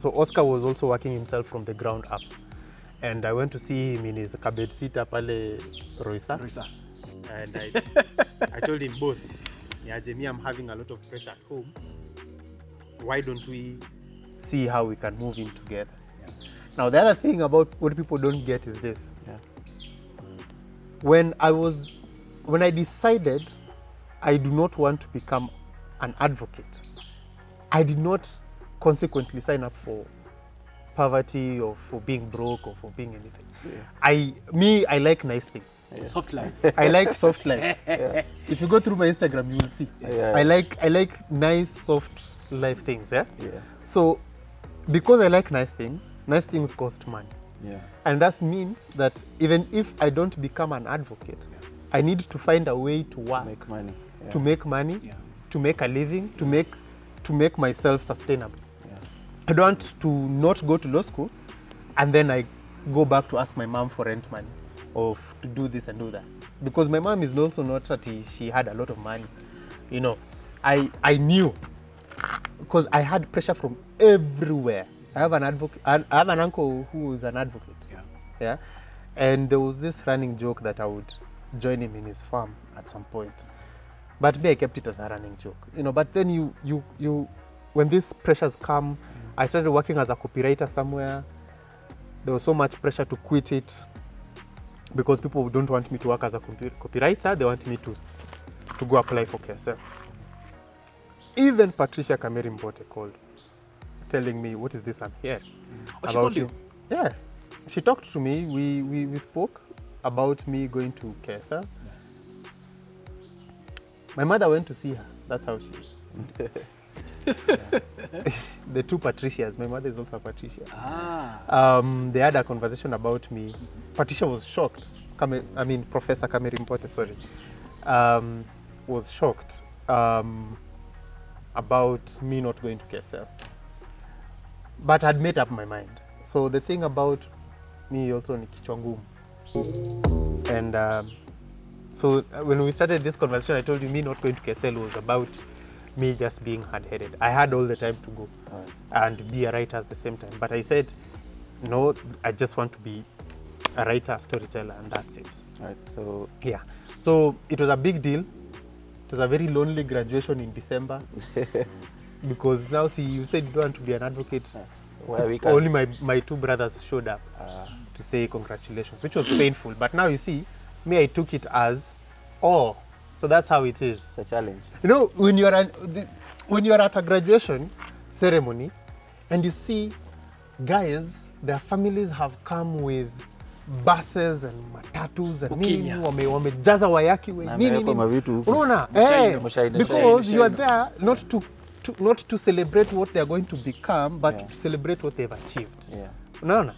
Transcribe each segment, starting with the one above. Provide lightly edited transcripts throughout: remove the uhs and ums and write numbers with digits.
So Oscar was also working himself from the ground up. And I went to see him in his cabin seat pale Roisa. And I told him, boss, yeah, Jamie, I'm having a lot of pressure at home. Why don't we see how we can move in together? Yeah. Now, the other thing about what people don't get is this. Yeah. When I decided I do not want to become an advocate, I did not consequently sign up for poverty or for being broke or for being anything. Yeah. I like nice things. Yeah. Soft life. I like soft life. Yeah. If you go through my Instagram, you will see. Yeah. I like nice soft life things. Yeah? Yeah. So because I like nice things cost money. Yeah. And that means that even if I don't become an advocate, I need to find a way to work, make money. Yeah. to make money, to make a living, to make myself sustainable. Yeah. I don't want to not go to law school and then I go back to ask my mom for rent money or to do this and do that. Because my mom is also not that she had a lot of money. You know, I knew because I had pressure from everywhere. I have an uncle who is an advocate. Yeah. And there was this running joke that I would join him in his farm at some point. But me, I kept it as a running joke. You know, but then you when these pressures come, I started working as a copywriter somewhere. There was so much pressure to quit it because people don't want me to work as a copywriter. They want me to go apply for KSL. Even Patricia Kameri-Mbote called, telling me, what is this I'm here? Oh, she called you? Yeah. She talked to me. We spoke about me going to KSL. Yeah. My mother went to see her. That's how she... The two Patricias. My mother is also a Patricia. They had a conversation about me. Patricia was shocked. Professor Kameri-Mbote, sorry, was shocked about me not going to KSL. But I'd made up my mind. So the thing about me also ni kichwa ngumu. And so when we started this conversation, I told you me not going to KSL was about me just being hard-headed. I had all the time to go and be a writer at the same time. But I said, no, I just want to be a writer, storyteller, and that's it. Right. So yeah. So it was a big deal. It was a very lonely graduation in December. Because now, see, you said you don't want to be an advocate. Only my two brothers showed up to say congratulations, which was painful. But now you see, me, I took it as, oh, so that's how it is. It's a challenge. You know, when you're at a graduation ceremony and you see guys, their families have come with buses and matatus and nini, wamejaza wayaki unaona, because you are there not to celebrate what they are going to become, but to celebrate what they've achieved. Yeah. Unaona?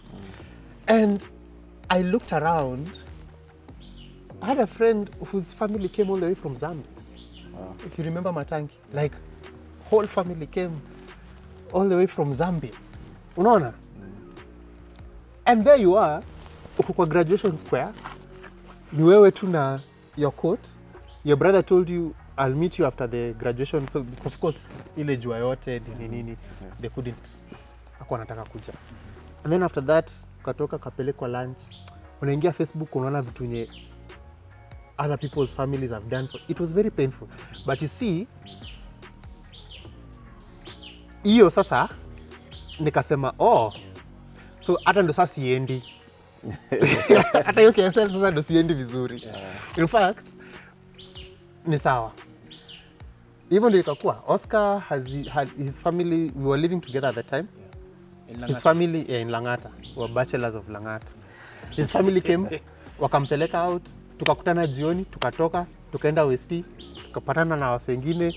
And I looked around. I had a friend whose family came all the way from Zambia. Wow. If you remember Matangi, like whole family came all the way from Zambia. Unaona? And there you are, uko kwa graduation square, ni wewe tu na your coat. Your brother told you, I'll meet you after the graduation. So of course, ile jua yote nini, they couldn't. Hakuwa anataka kuja. And then after that, katoka kapelekwa lunch. Unaingia Facebook unaona vitu nye other people's families have done. It was very painful. But you see, hiyo sasa nikasema, oh, so hata ndo sasa siendi. Hata hiyo KSL sasa ndo siendi vizuri. In fact, ni sawa. Even though ikakuwa, Oscar had his family, we were living together at the time. His family in Langata, we were bachelors of Langata. His family came, wakampeleka out, tukakutana jioni, tukatoka, tukaenda Westi, tukapatana na watu wengine.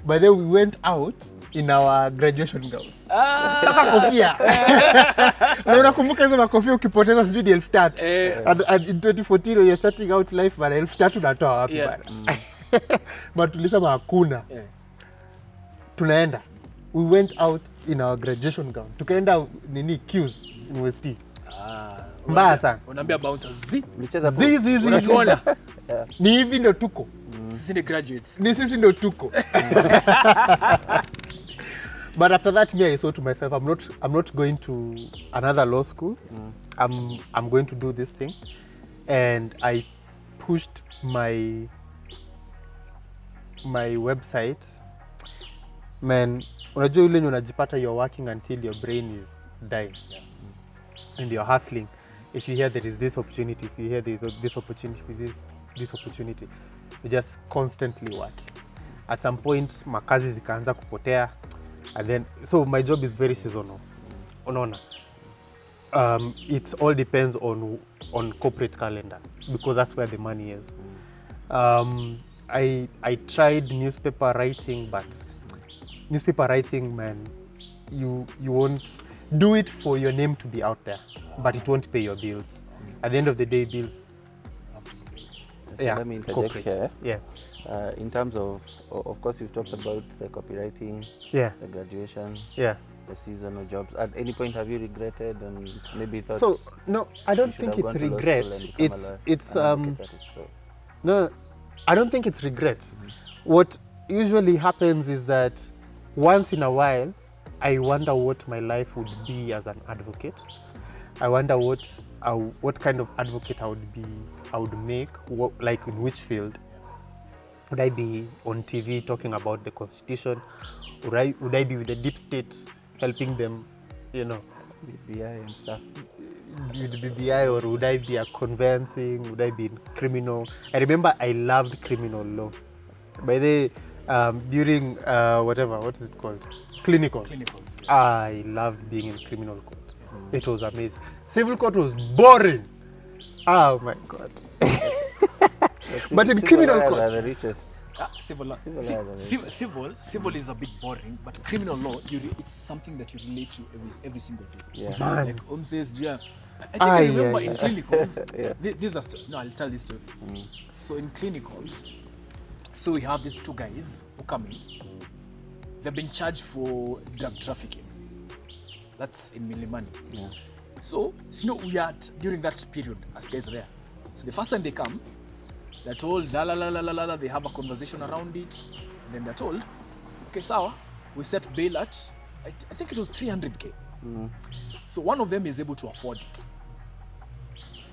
By the way, we went out in our graduation gowns. Taka kofia. Na unakumbuka hizo makofia ukipoteza sijui 3,000. And in 2014 you're starting out life bana 3,000 unatoa wapi bana? But tulisema hakuna. Tunaenda. We went out in our graduation gown. Tukaenda nini queues in Westi. Mbaya sana. Unaambia bouncers mlicheza unatuona. Ni hivi ndo tuko. Sisi ni graduates. Ni sisi ndo tuko. But after that, me, I saw to myself, I'm not going to another law school. I'm going to do this thing, and I pushed my website. Man, unajua ile unajipata you're working until your brain is dying, and you're hustling. If you hear there is this opportunity, if you hear there is this opportunity, this opportunity, you just constantly work. At some point, makazi zikaanza kupotea, and then so my job is very seasonal. Unaona, it all depends on corporate calendar because that's where the money is. I tried newspaper writing, but newspaper writing, man, you won't do it for your name to be out there, but it won't pay your bills. At the end of the day, bills. So let me interject here. Yeah. In terms of course, you've talked about the copywriting, Yeah. the graduation, Yeah. the seasonal jobs. At any point, have you regretted and maybe thought? So no, I don't think it's regret. No, I don't think it's regret. What usually happens is that once in a while, I wonder what my life would be as an advocate. I wonder what kind of advocate I would make, like in which field. Would I be on TV talking about the Constitution? Would I be with the deep state helping them, BBI and stuff? With the BBI, or would I be a conveyancing? Would I be in criminal? I remember I loved criminal law. By the during what is it called? Clinicals. Yes. I loved being in criminal court. It was amazing. Civil court was boring. Oh my god. But in criminal court, are the richest. Civil is a bit boring, but criminal law, it's something that you relate to every single day. Yeah. Man. Like says, yeah. I remember in clinicals. I'll tell this story. So in clinicals, so we have these two guys who come in. They've been charged for drug trafficking. That's in Milimani. Yeah. So we are during that period as guys there. So the first time they come, they're told la la la la la la. They have a conversation around it. And then they're told, okay, sawa, we set bail at I think it was 300k. So one of them is able to afford it.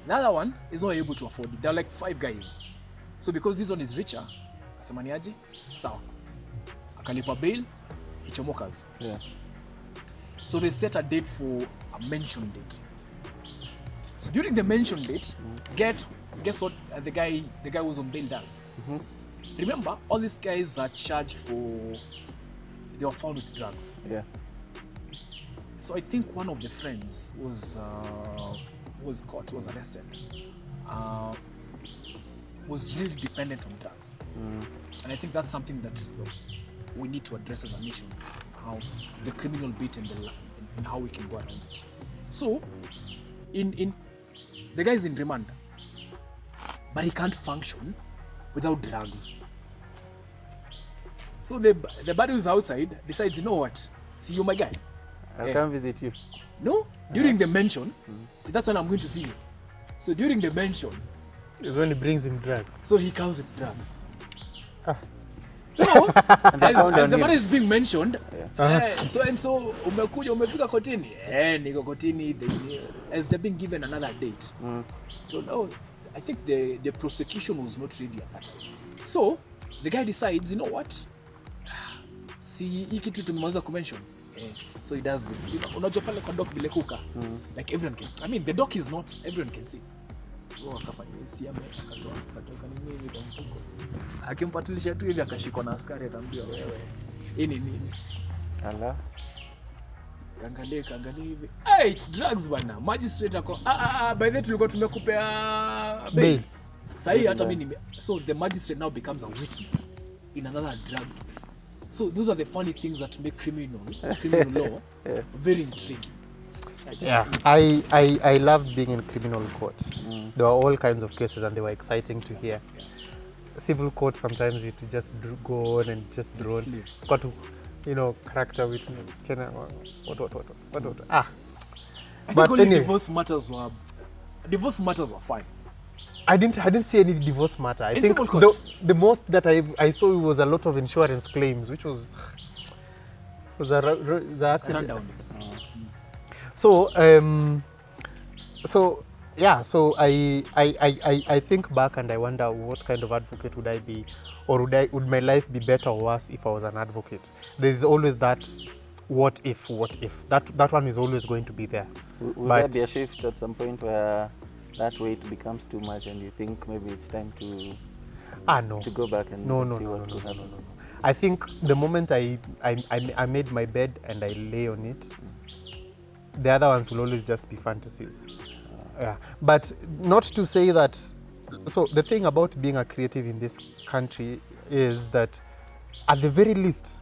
The other one is not able to afford it. They're like 5 guys. So because this one is richer, asemaniaji, sawa, akalipa bail, hichomokas. Yeah. So they set a date for a mention date. So during the mention date, guess what the guy who's on bail does? Remember, all these guys are charged for, they were found with drugs. Yeah. So I think one of the friends was arrested. Was really dependent on drugs. And I think that's something that we need to address as a nation, how the criminal bit and how we can go around it. So, in the guy is in remand, but he can't function without drugs. So the buddy who's outside decides, you know what? See you, my guy. I'll come visit you. No, during the mention, see, that's when I'm going to see you. So during the mention, is when he brings him drugs. so he comes with drugs. So as the matter is being mentioned, so and so umefika kotini, niko kotini, as they're being given another date. So now I think the prosecution was not ready at that time. So the guy decides, you know what? See, hii kitu tumemaliza kumention. So he does this. Unajua pale kwa doc bilekuka. Like everyone can. I mean, the doc is not everyone can see. So akafanya siame akatoka nini kwa mfuko. Akimpatilisha tu hivi akashikwa na askari akamwambia wewe. Hii ni nini? Ala. Kaangalia hivi. Hey, it's drugs bwana. Magistrate ako by the way tulikuwa tumekupea bail. Sahi hata mimi so the magistrate now becomes a witness in another drug case. So those are the funny things that make criminal law very intriguing. I loved being in criminal court. There were all kinds of cases and they were exciting to hear. Civil court, sometimes you just go on and just drone. Got to, character witness. What? But anyway, divorce matters were fine. I didn't see any divorce matter. I think the most that I saw was a lot of insurance claims, which was the accident. Rundown. So so yeah, so I think back and I wonder what kind of advocate would I be, or would my life be better or worse if I was an advocate? There's always that what if. That one is always going to be there. Will there be a shift at some point where that weight becomes too much and you think maybe it's time to no. to go back and No. see what could happen? I think the moment I made my bed and I lay on it, the other ones will always just be fantasies. Yeah, but not to say that. So the thing about being a creative in this country is that, at the very least,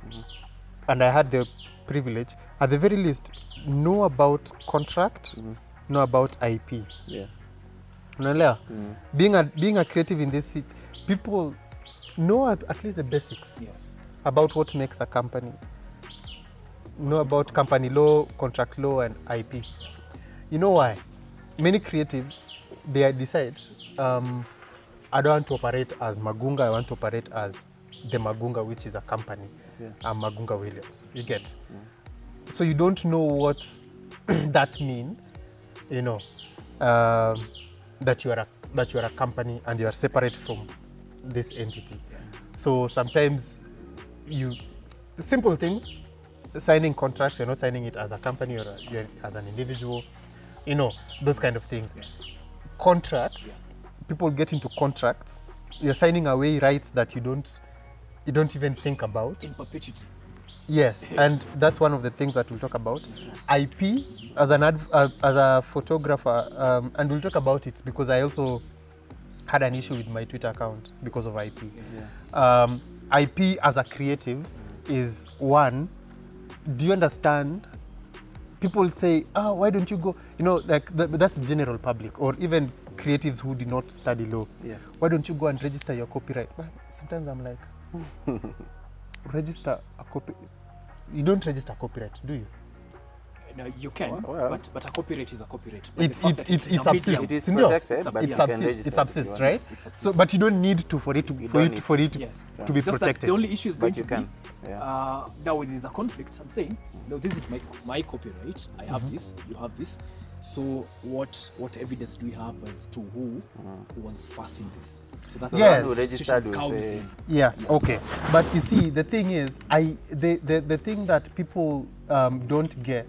and I had the privilege, at the very least, know about contract, know about IP. Yeah. Unaelewa? Being a creative in this city, people know at least the basics. Yes. About what makes a company, know about company law, contract law, and IP. You know why? Many creatives, they decide, I don't want to operate as Magunga, I want to operate as the Magunga, which is a company. Yeah. Magunga Williams. You get? So you don't know what that means, you know, that you are a company and you are separate from this entity. So sometimes simple things, signing contracts, you're not signing it as a company or as an individual, you know, those kind of things. Contracts, people get into contracts, you're signing away rights that you don't even think about. In perpetuity. Yes, and that's one of the things that we'll talk about. IP, as a photographer, and we'll talk about it because I also had an issue with my Twitter account because of IP. IP as a creative is one. Do you understand? People say, why don't you go? You know, like that's the general public, or even creatives who did not study law. Yeah. Why don't you go and register your copyright? But sometimes I'm like, register a copy. You don't register copyright, do you? No, you can, Well. but a copyright is a copyright. It subsists. It is Sindio? protected, but It you can subsists. register It subsists, if you right? Yes, it subsists. So, but you don't need to for it to be Yes. to be Just that protected. the only issue is going But you to can. be Yeah. now when there's a conflict. I'm saying, no, this is my copyright. I have this. You have this. So what evidence do we have as to who was first in this? So that's Yes. where the Registered situation will comes say- in. Yeah. Yes. Okay. But you see, the thing is, the thing that people don't get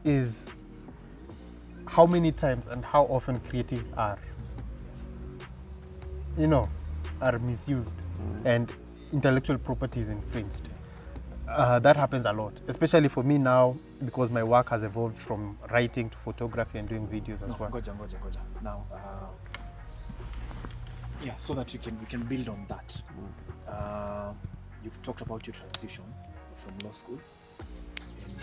is how many times and how often creatives are, you know, are misused and intellectual property is infringed. That happens a lot, especially for me now, because my work has evolved from writing to photography and doing videos as No, well. goja. Now, so that we can build on that. You've talked about your transition from law school and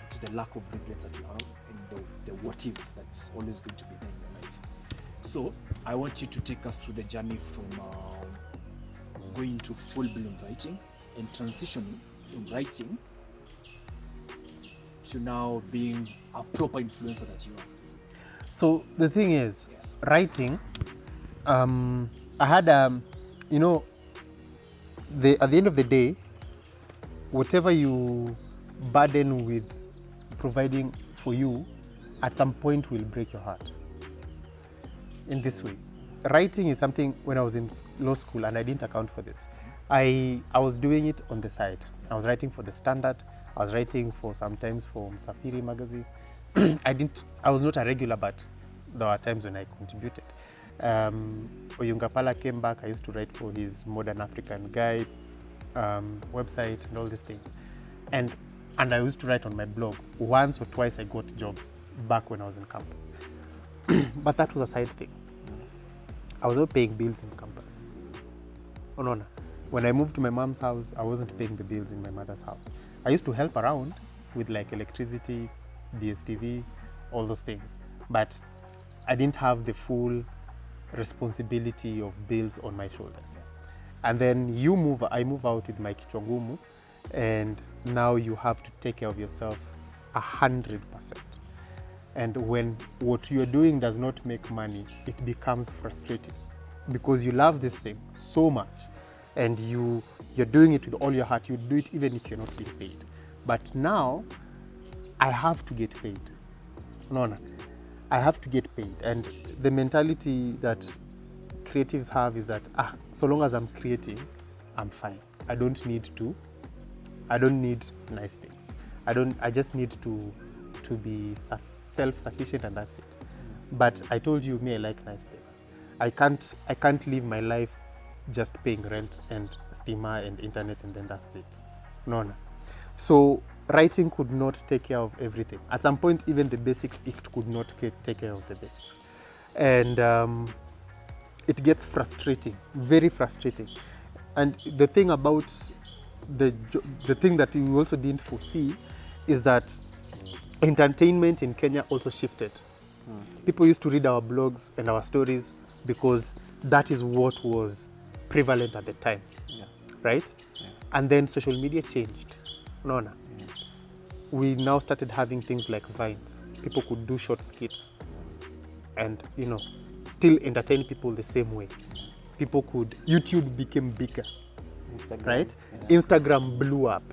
to the lack of regrets that you have and the what if that's always going to be there in your life. So I want you to take us through the journey from going to full-blown writing and transitioning from writing to now being a proper influencer that you are. So the thing is, Yes. writing, I had, you know, at the end of the day, whatever you burden with providing for you, at some point will break your heart. In this way, writing is something. When I was in law school, and I didn't account for this, I was doing it on the side. I was writing for the Standard. I was writing sometimes for Msafiri magazine. I was not a regular, but there were times when I contributed. Oyungapala came back. I used to write for his Modern African Guide website and all these things, and I used to write on my blog. Once or twice I got jobs back when I was in campus, but that was a side thing. I was not paying bills in campus. Oh no. When I moved to my mom's house, I wasn't paying the bills in my mother's house. I used to help around with like electricity, DSTV, all those things, but I didn't have the full responsibility of bills on my shoulders. And then I move out with my kichwangumu, and now you have to take care of yourself 100%. And when what you're doing does not make money, it becomes frustrating because you love this thing so much and you're doing it with all your heart. You do it even if you're not being paid. But now I have to get paid. No. I have to get paid. And the mentality that creatives have is that, so long as I'm creating, I'm fine. I don't need nice things. I just need to be self-sufficient, and that's it. But I told you, me, I like nice things. I can't live my life just paying rent and steamer and internet and then that's it. No. So writing could not take care of everything. At some point, even the basics, it could not take care of the basics. And it gets frustrating, very frustrating. And the thing about the thing that you also didn't foresee is that entertainment in Kenya also shifted. People used to read our blogs and our stories because that is what was prevalent at the time, right? Yeah. And then social media changed. We now started having things like Vines. People could do short skits and, still entertain people the same way. YouTube became bigger, Instagram, right? Yeah. Instagram blew up,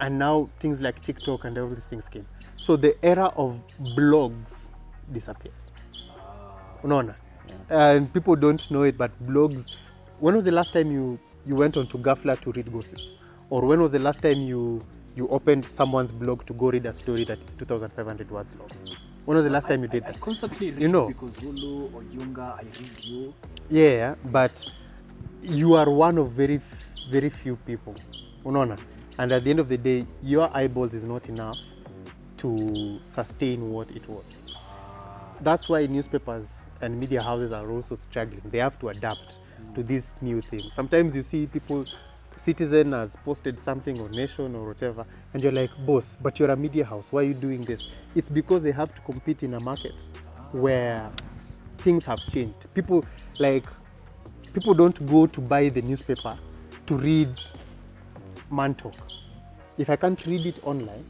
and now things like TikTok and all these things came. So the era of blogs disappeared. And people don't know it, but blogs, when was the last time you went onto Gafla to read gossip? Or when was the last time you opened someone's blog to go read a story that is 2,500 words long? When was the last time you did that? I constantly read because Zulu or Yunga, I read you. Yeah, but you are one of very, very few people. And at the end of the day, your eyeballs is not enough to sustain what it was. That's why newspapers and media houses are also struggling. They have to adapt to these new things. Sometimes you see people, Citizen has posted something on Nation or whatever, and you're like, boss, but you're a media house, why are you doing this? It's because they have to compete in a market where things have changed. People don't go to buy the newspaper to read Man Talk. If I can't read it online,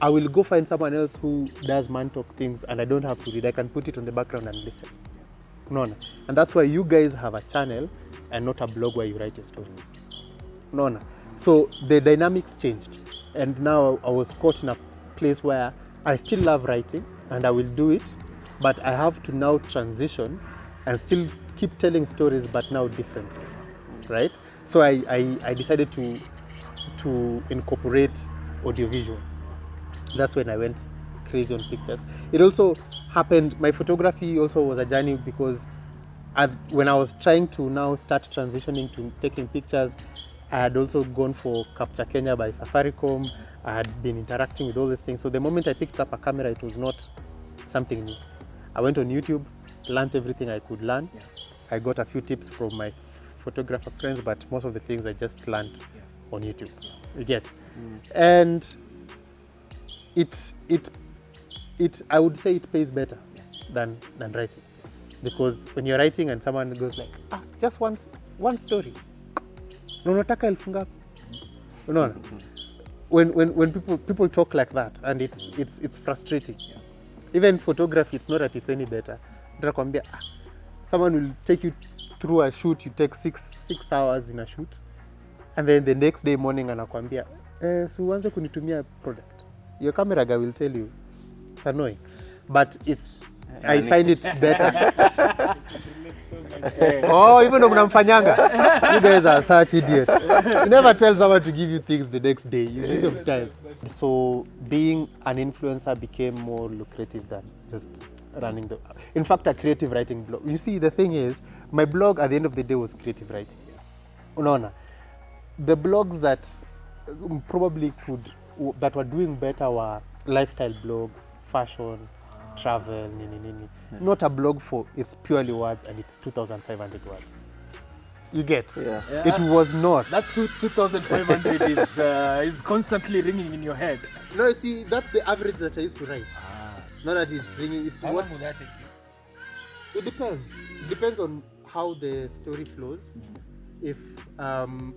I will go find someone else who does Man Talk things, and I don't have to read. I can put it on the background and listen. And that's why you guys have a channel and not a blog where you write your stories. So the dynamics changed, and now I was caught in a place where I still love writing and I will do it, but I have to now transition and still keep telling stories, but now differently, right? So I decided to incorporate audiovisual. That's when I went crazy on pictures. It also happened, my photography also was a journey, because when I was trying to now start transitioning to taking pictures, I had also gone for Capture Kenya by Safaricom. I had been interacting with all these things. So the moment I picked up a camera, it was not something new. I went on YouTube, learned everything I could learn. Yeah. I got a few tips from my photographer friends, but most of the things I just learned on YouTube. You get? And I would say it pays better than writing. Because when you're writing and someone goes like, just one story. Unataka elfu ngapi? Unaona? When people talk like that, and it's frustrating. Even photography, it's not that it's any better. Someone will take you through a shoot, you take six hours in a shoot, and then the next day morning anakuambia, so uanze kunitumia product. Your camera guy will tell you. It's annoying, but I find it better. Even though mnamfanyanga, you guys are such idiots. You never tell someone to give you things the next day. You give them time. So being an influencer became more lucrative than just running in fact, a creative writing blog. You see, the thing is, my blog at the end of the day was creative writing. Unaona, the blogs that probably that were doing better were lifestyle blogs, fashion, travel, not a blog for it's purely words and it's 2,500 words. You get? Yeah. It was not. That 2,500 is constantly ringing in your head. No, see, that's the average that I used to write. Not that it's ringing. It's how what. Long will that take you? It depends. It depends on how the story flows. If I'm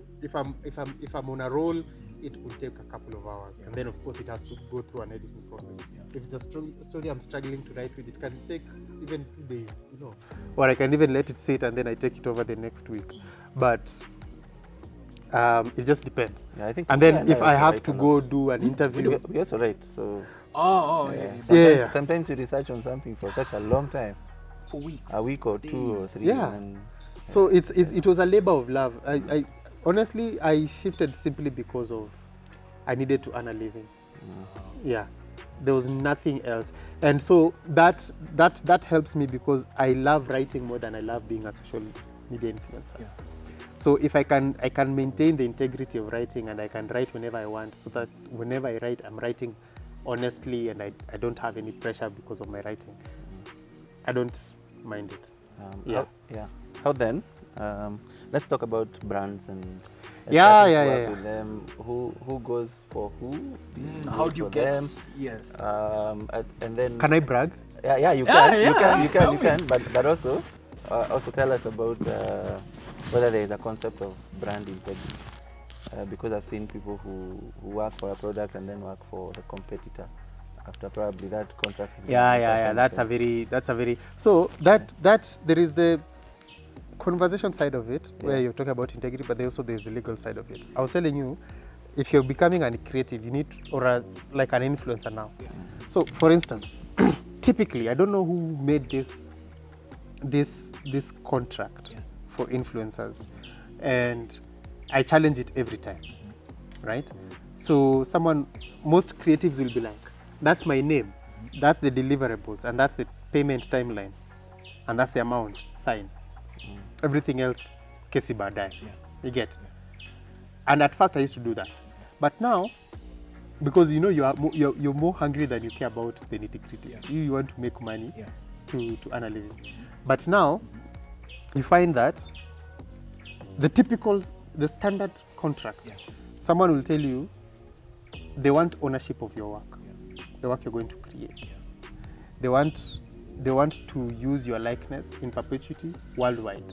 on a roll, it will take a couple of hours, and then of course it has to go through an editing process. If it's a story I'm struggling to write with, it can take even 2 days, or I can even let it sit and then I take it over the next week. But It just depends. Yeah, I think. And then and if I also have write to a go lot. do an interview, We also write. So Yeah. sometimes, Yeah. sometimes you research on something for such a long time, For weeks. a week or two or days. three. Yeah. And so it was a labor of love. I honestly I shifted simply because of I needed to earn a living. Yeah, there was nothing else, and so that helps me because I love writing more than I love being a social media influencer. Yeah. So if I can maintain the integrity of writing, and I can write whenever I want, so that whenever I write, I'm writing honestly, and I don't have any pressure because of my writing. I don't mind it. yeah. How then? Let's talk about brands and Yeah, starting to yeah, work yeah, with them. Who goes for who? How do you get? them? Yes. And then Can I brag? Yeah, you Yeah, can, yeah, you can. But also tell us about whether there is a concept of brand integrity. Because I've seen people who work for a product and then work for the competitor after probably that contract. has been Yeah. signed. That's a very. So that's there is the conversation side of it where Yeah. you're talking about integrity, but there's the legal side of it. I was telling you, if you're becoming a creative, you need like an influencer now. Yeah. So, for instance, typically, I don't know who made this contract Yeah. for influencers, and I challenge it every time, right? So, most creatives will be like, "That's my name, that's the deliverables, and that's the payment timeline, and that's the amount. Sign. Everything else, kesi baadaye." Yeah. You get? And at first, I used to do that, but now, because you're more hungry than you care about the nitty-gritty. Yeah. You want to make money Yeah. to earn a living. But now, you find that the standard contract, Yeah. someone will tell you they want ownership of your work, Yeah. the work you're going to create. Yeah. They want to use your likeness in perpetuity worldwide.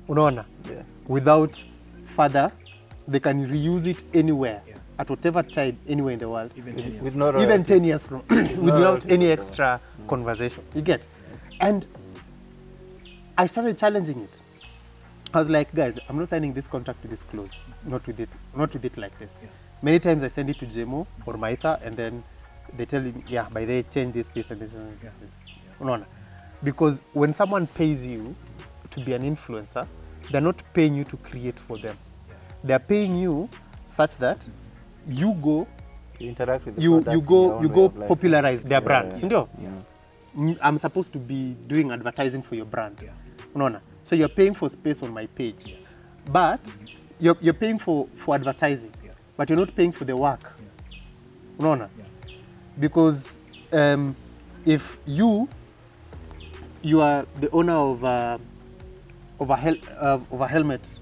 Unaona? Yeah. Without further, they can reuse it anywhere, Yeah. at whatever time, anywhere in the world. Even 10 years. With no Even royalties. 10 years from without royalties any whatsoever. extra conversation. You get? And I started challenging it. I was like, guys, I'm not signing this contract to this close. Not with it like this. Yeah. Many times I send it to JMO or Maitha, and then they tell me, yeah, by they change this, and this, and Yeah. this. No. Because when someone pays you to be an influencer, they're not paying you to create for them. They're paying you such that you go You interact with the you product in your go own you way go of life. popularize their brand, Yeah. sindio? Yeah. I'm supposed to be doing advertising for your brand. Yeah. Unaona? So you're paying for space on my page. Yes. But you're paying for advertising, Yeah. but you're not paying for the work. Unaona? Yeah. Because if you are the owner of a helmet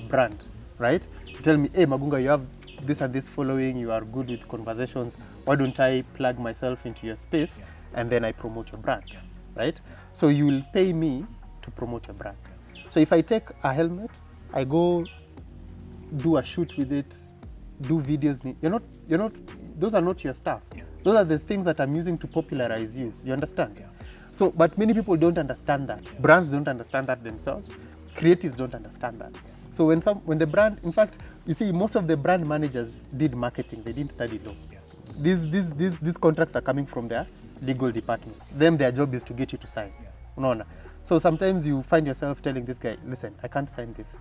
brand, right? You tell me, hey Magunga, you have this and this following, you are good with conversations, why don't I plug myself into your space, Yeah. and then I promote your brand, Yeah. right? So you will pay me to promote your brand. So if I take a helmet, I go do a shoot with it, do videos, those are not your stuff. Yeah. Those are the things that I'm using to popularize you. You understand? Yeah. So, but many people don't understand that. Yeah. Brands don't understand that themselves. Creatives don't understand that. So when the brand, in fact, you see, most of the brand managers did marketing. They didn't study law. Yeah. These contracts are coming from their legal departments. Their job is to get you to sign. Yeah. No. So sometimes you find yourself telling this guy, listen, I can't sign this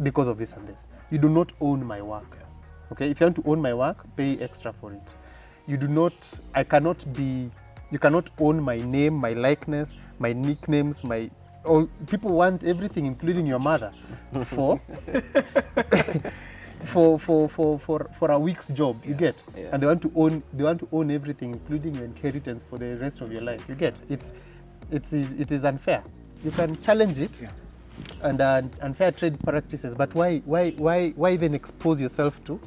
because of this and this. You do not own my work. Okay, if you want to own my work, pay extra for it. You cannot own my name, my likeness, my nicknames, people want everything, including your mother, for a week's job. You get, Yeah. and they want to own everything, including your inheritance for the rest of your life. You get, it is unfair. You can challenge it. Yeah. And unfair trade practices, but why even expose yourself to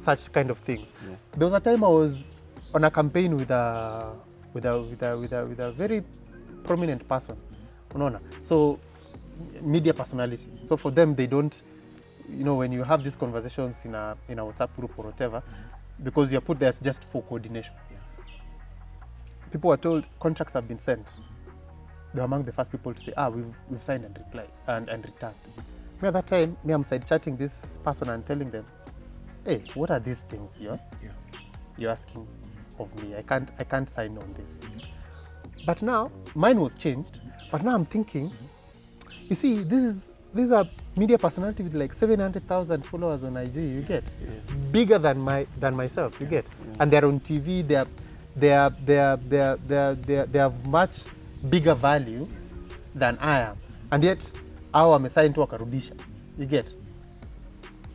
such kind of things? Yeah. There was a time I was on a campaign with a very prominent person, unaona. So media personality. So for them, they don't, when you have these conversations in a WhatsApp group or whatever, because you're put there just for coordination. Yeah. People are told contracts have been sent. They're among the first people to say, we've signed and replied and returned. Me at that time, me I'm side chatting this person and telling them, hey, what are these things you're asking of me? I can't sign on this. But now mine was changed. But now I'm thinking, you see, these are media personality with like 700,000 followers on IG. You get bigger than myself. You get, and they're on TV. They have much bigger value than I am, and yet our assigned to wakarudisha. You get,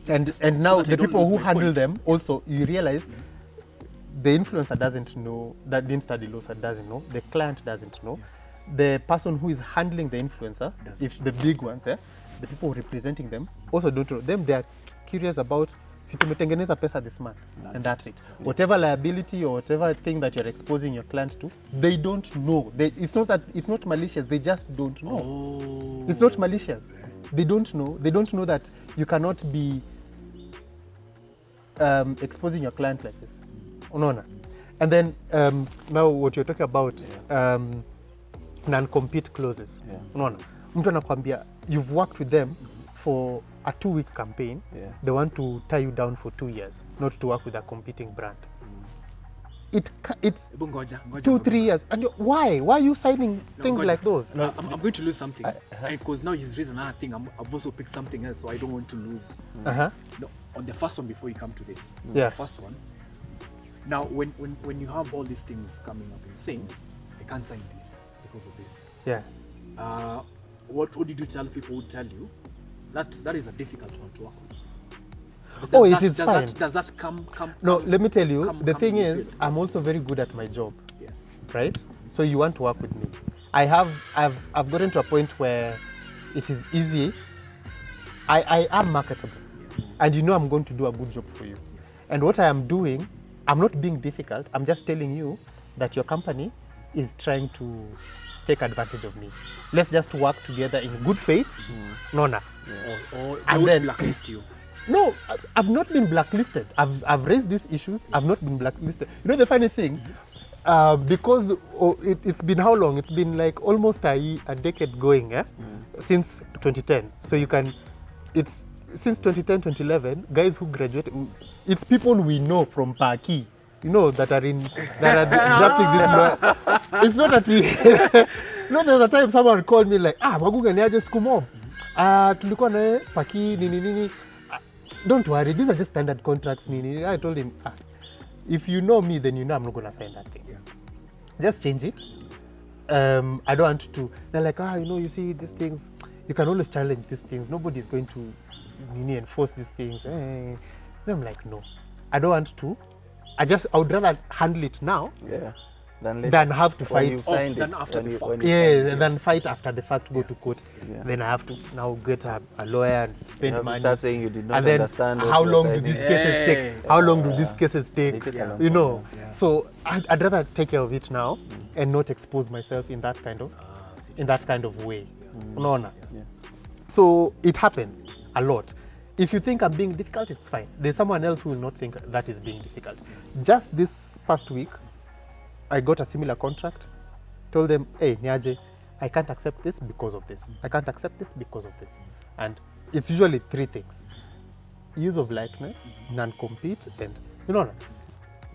and now the people who handle them also, you realize the influencer doesn't know, that didn't study law, doesn't know, the client doesn't know, the person who is handling the influencer, if the big ones, the people representing them also don't know them. They are curious about si tumetengeneza pesa this month, and that's it. Whatever liability or whatever thing that you're exposing your client to, they don't know. It's not malicious. They just don't know. It's not malicious. They don't know. They don't know that you cannot be exposing your client like this. Unaona? And then now what you're talking about, non-compete clauses. Unaona? Mtu anakuambia you've worked with them for a 2-week campaign. They want to tie you down for 2 years, not to work with a competing brand. It's 2-3 years. And why are you signing things like those? I'm going to lose something, because now he's raised another thing. I've also picked something else, so I don't want to lose. No, on the first one, before you come to this, the first one. Now, when you have all these things coming up and saying, I can't sign this because of this. What did you tell people who tell you that is a difficult one to work with? Does that come? No, let me tell you. The thing is, I'm also very good at my job. Yes. Right. So you want to work with me? I've gotten to a point where it is easy. I am marketable, and you know I'm going to do a good job for you. And what I am doing, I'm not being difficult. I'm just telling you that your company is trying to take advantage of me. Let's just work together in good faith. Nona. Or they won't blacklist you. No, I've not been blacklisted. I've raised these issues. I've not been blacklisted. You know the funny thing, because it's been how long? It's been like almost a decade going, since 2010. So it's since 2010, 2011, guys who graduated, it's people we know from Paki, you know, that are drafting this law. It's not that there's a time someone called me like, Magunga ni aje siku mob. Tulikuwa na Paki nini. Don't worry, these are just standard contracts. Nini. I told him, if you know me, then you know I'm not gonna sign that thing. Just change it. I don't want to. They're like, you see these things. You can always challenge these things. Nobody's going to enforce these things. And I'm like, no, I don't want to. I would rather handle it now than have to fight. Than fight after the fact, go to court. Then I have to now get a lawyer and spend money. Start saying you did not and then understand. How long do these cases take? How long do these cases take? You know. So I'd rather take care of it now and not expose myself in that kind of way. So it happens a lot. If you think I'm being difficult, it's fine. There's someone else who will not think that is being difficult. Just this past week, I got a similar contract, told them, hey, Nyaje, I can't accept this because of this. I can't accept this because of this. And it's usually 3 things. Use of likeness, non-compete, and,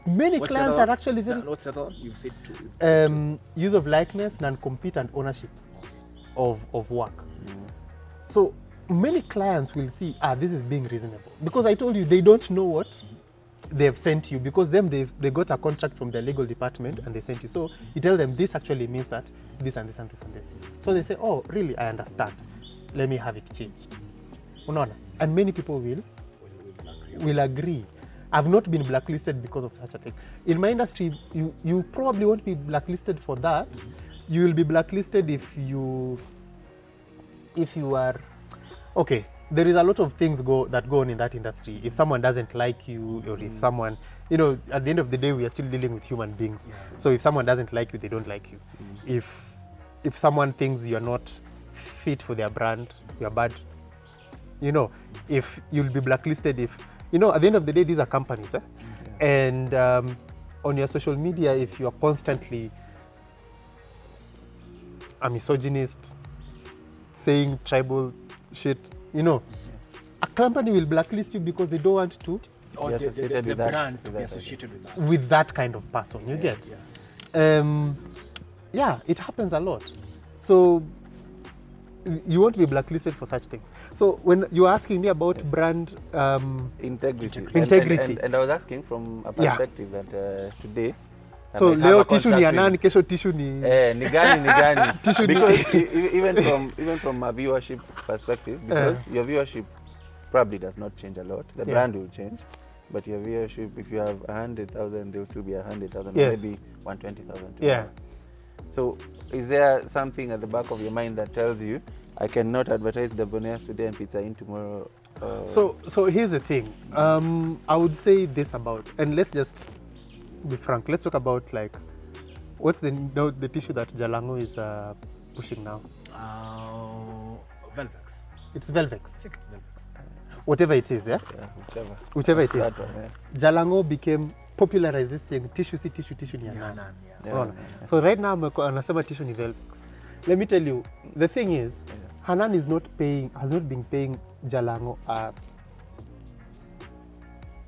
many clients are actually very... What's that one? You've said 2. Use of likeness, non-compete, and ownership of work. So many clients will see, this is being reasonable. Because I told you, they don't know what they have sent you, because they got a contract from their legal department and they sent you. So you tell them this actually means that this and this and this and this. So they say, oh, really, I understand. Let me have it changed. And many people will agree. I've not been blacklisted because of such a thing. In my industry, you probably won't be blacklisted for that. You will be blacklisted if you are... Okay, there is a lot of things that go on in that industry. If someone doesn't like you, or if someone, at the end of the day, we are still dealing with human beings. So if someone doesn't like you, they don't like you. If someone thinks you're not fit for their brand, you're bad. If you'll be blacklisted if, at the end of the day, these are companies. And on your social media, if you're constantly a misogynist, saying tribal shit You know, a company will blacklist you because they don't want to Or Be the associated with that- brand to with be that associated with that. with that kind of person. You get? Yeah, it happens a lot. So you want to be blacklisted for such things. So when you're asking me about brand, Integrity. Integrity. And I was asking from a Yeah. perspective that today. I so might have leo a tissue ni ya contract nani, kesho tissue ni ni gani. Tissue ni- Because even from a viewership perspective, because your viewership probably does not change a lot. The brand will change, but your viewership, if you have 100,000, there will still be 100,000, Yes. maybe 120,000. Yeah. So is there something at the back of your mind that tells you, I cannot advertise the Bonairs today and Pizza Inn tomorrow? So here's the thing. I would say this about, and let's just be frank. Let's talk about like, what's the tissue that Jalango is pushing now? Velvex. It's Velvex. I think it's Velvex. Whatever it is, yeah. Yeah, Whichever it is. That one, yeah. Jalango became popularized this thing. Tissue si tissue ni ya Yeah, nani. none, yeah. Yeah, Unaona? yeah. So right now anasema tissue ni Velvex. Let me tell you, the thing is, Hanan has not been paying Jalango a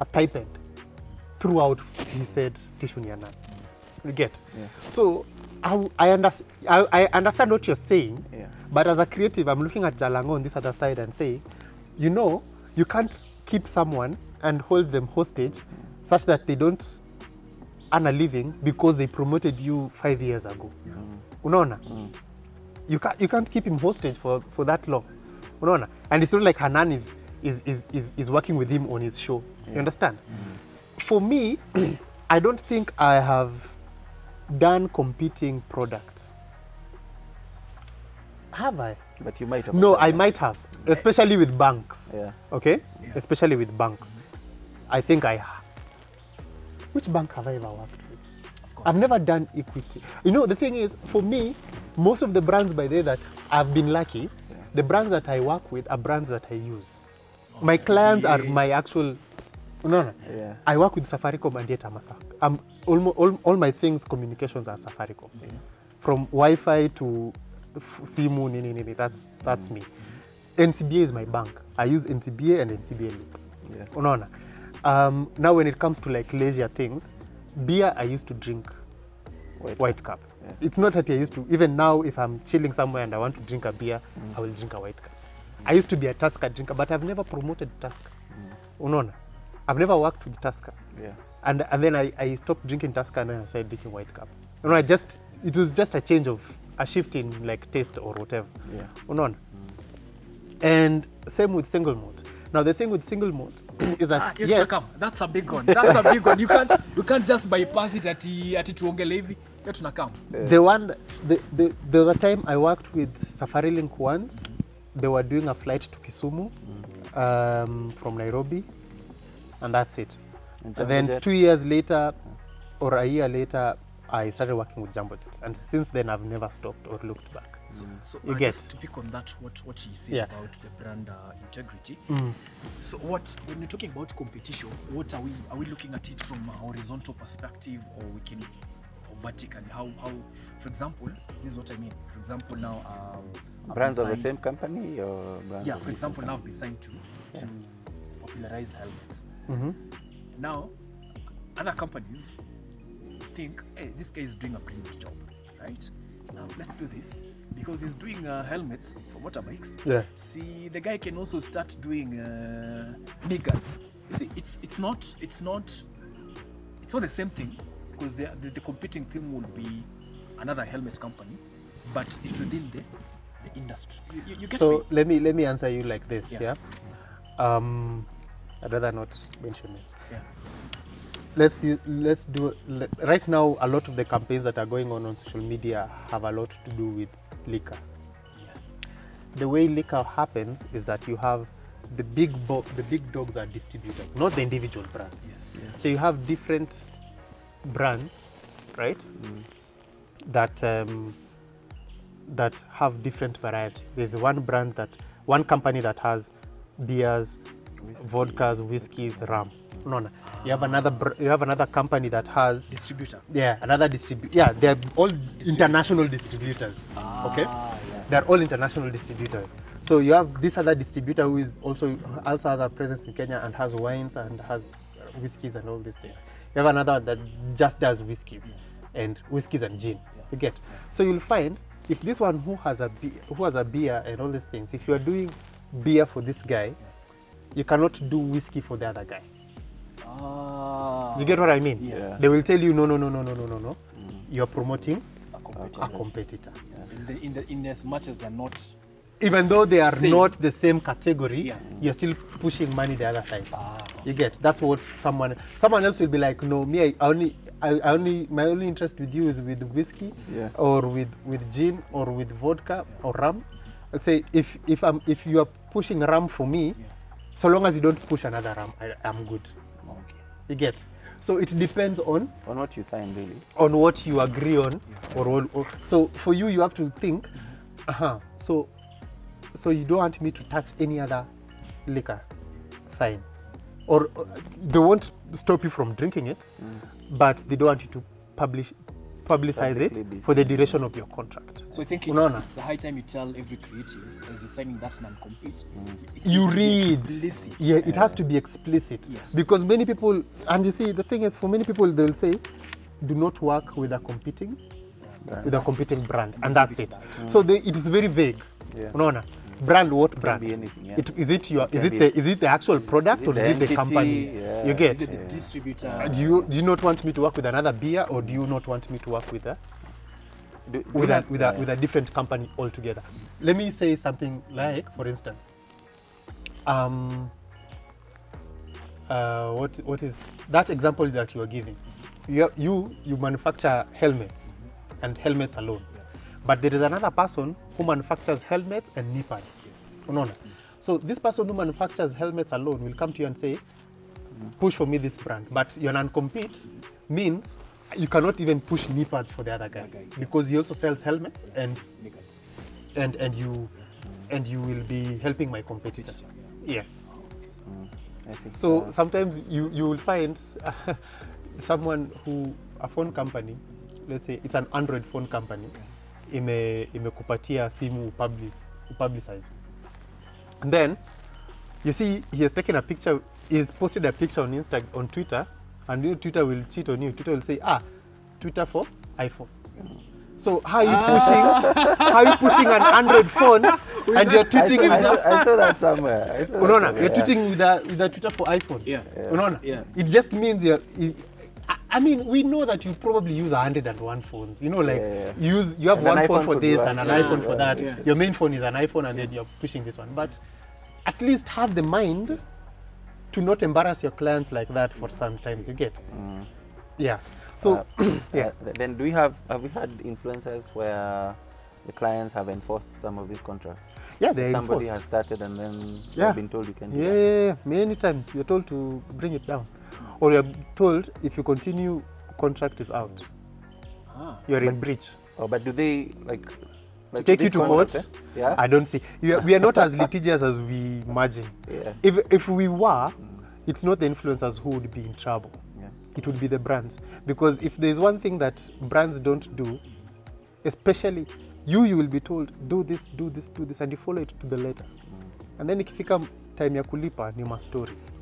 stipend throughout. He said tissue ni ya nani. You get? Yeah. So I understand what you're saying, Yeah. but as a creative, I'm looking at Jalango on this other side and say, you know, you can't keep someone and hold them hostage such that they don't earn a living because they promoted you 5 years ago. Unaona? You can't keep him hostage for that long. Unaona? And it's not like Hanan is working with him on his show. You understand? For me, I don't think I have done competing products. Have I? But you might have. No, done I that. might have, especially with banks. Yeah. Okay? Yeah. Especially with banks. I think which bank have I ever worked with? Of course. I've never done equity. You know, the thing is, for me, most of the brands by there that I've been lucky, the brands that I work with are brands that I use. My clients are my actual. No. Yeah. I work with Safaricom and Data Masak. All my things, communications are Safaricom. From Wi-Fi to Simu, nini, that's me. NCBA is my bank. I use NCBA and NCBA Loop. Yeah. Unaona? Now when it comes to like leisure things, beer I used to drink White Cup. Yeah. It's not that I used to, even now if I'm chilling somewhere and I want to drink a beer, I will drink a White Cup. I used to be a Tusker drinker, but I've never promoted Tusker. Unaona? I've never worked with Tusker. Yeah. And then I stopped drinking Tusker and then I started drinking White Cup. You know, it was just a shift in like taste or whatever. Yeah. Unaona? And same with single malt. Now the thing with single malt is that yes, That's a big one. That's a big one. You can't just bypass it ati tuongele hivi. Hiyo tunakam. there was a time I worked with Safari Link once. They were doing a flight to Kisumu from Nairobi, and that's it. And then 2 years later, or a year later, I started working with Jambojet, and since then I've never stopped or looked back. So You get. just to pick on that, what you say Yeah. about the brand integrity. So when you're talking about competition, what are we looking at it from a horizontal perspective, or we can vertically? How for example, this is what I mean. For example, now Brands of the same company or brands? Yeah, of for different example, now I've been signed to popularize helmets. Now, other companies think, hey, this guy is doing a brilliant job, right? Now, let's do this. Because he's doing helmets for motorbikes. Yeah. See, the guy can also start doing knickers. You see, it's not the same thing, because the competing thing would be another helmet company, but it's within the industry. You get So me? let me answer you like this. Yeah. Yeah. I'd rather not mention it. Yeah. Let's do right now. A lot of the campaigns that are going on social media have a lot to do with liquor. Yes. The way liquor happens is that you have the big dogs are distributors, not the individual brands. Yes. Yeah. So you have different brands, right? That have different variety. There's one company that has beers, vodkas, whiskeys, rum. No. You have another company that has Distributor. another distributor. Yeah, they're all international distributors. Okay, Yeah. they're all international distributors. So you have this other distributor who is also has a presence in Kenya and has wines and has whiskeys and all these things. You have another that just does whiskeys and gin. You get. So you'll find if this one who has a beer and all these things, if you are doing beer for this guy, you cannot do whiskey for the other guy. You get what I mean? Yes. They will tell you no. You are promoting a competitor. In as much as they're not, even though they are same. not the same category, you're still pushing money the other side. You get. That's what someone else will be like. No, me, my only interest with you is with whiskey, or with gin, or with vodka or rum. Let's say if you are pushing rum for me, so long as you don't push another rum, I'm good. okay. You get. So it depends on what you sign, really. On what you agree on, or so for you, you have to think. So you don't want me to touch any other liquor, fine. Or they won't stop you from drinking it, but they don't want you to publicize it for the duration of your contract. So I think it's the high time you tell every creative as you're signing that non-compete. You read. Explicit. Yeah, it has to be explicit. Yes. Because many people, and you see, the thing is, for many people, they'll say, do not work with a competing brand, and that's it. So it is very vague. Unaona? Brand, what brand? Can be anything, Is it the actual product, or is it the company? You get. Is it the distributor? Do you not want me to work with another beer, or do you not want me to work with a different company altogether? Let me say something like, for instance, what is that example that you are giving? You manufacture helmets, and helmets alone. But there is another person who manufactures helmets and knee pads. Unaona? So this person who manufactures helmets alone will come to you and say, push for me this brand. But your non-compete means you cannot even push knee pads for the other guy, because he also sells helmets and you will be helping my competitor. Yes. I see. So sometimes you will find someone a phone company, let's say it's an Android phone company, imekupatia simu publicize. And then you see he has taken a picture, he's posted a picture on Twitter, and Twitter will cheat on you. Twitter will say, Twitter for iPhone. So how are you pushing an Android phone and you're tweeting I saw that somewhere. You're tweeting with a Twitter for iPhone. It just means I mean, we know that you probably use 101 phones. You know, like you have And one phone for this one. and an iPhone for that. Your main phone is an iPhone, and then you're pushing this one. But at least have the mind to not embarrass your clients like that for some times. You get? Yeah. So then have we had influencers where the clients have enforced some of these contracts? Yeah, they're somebody enforced. has started and then you've been told you can do that. Yeah. Many times you're told to bring it down, or you're told if you continue, contract is out. You're in breach. Oh, but do they like take you to court? Yeah. I don't see. We are not as litigious as we imagine. Yeah. If we were, it's not the influencers who would be in trouble. It would be the brands. Because if there's one thing that brands don't do, especially you will be told, do this, and you follow it to the letter. And then ikifika time ya kulipa ni ma stories.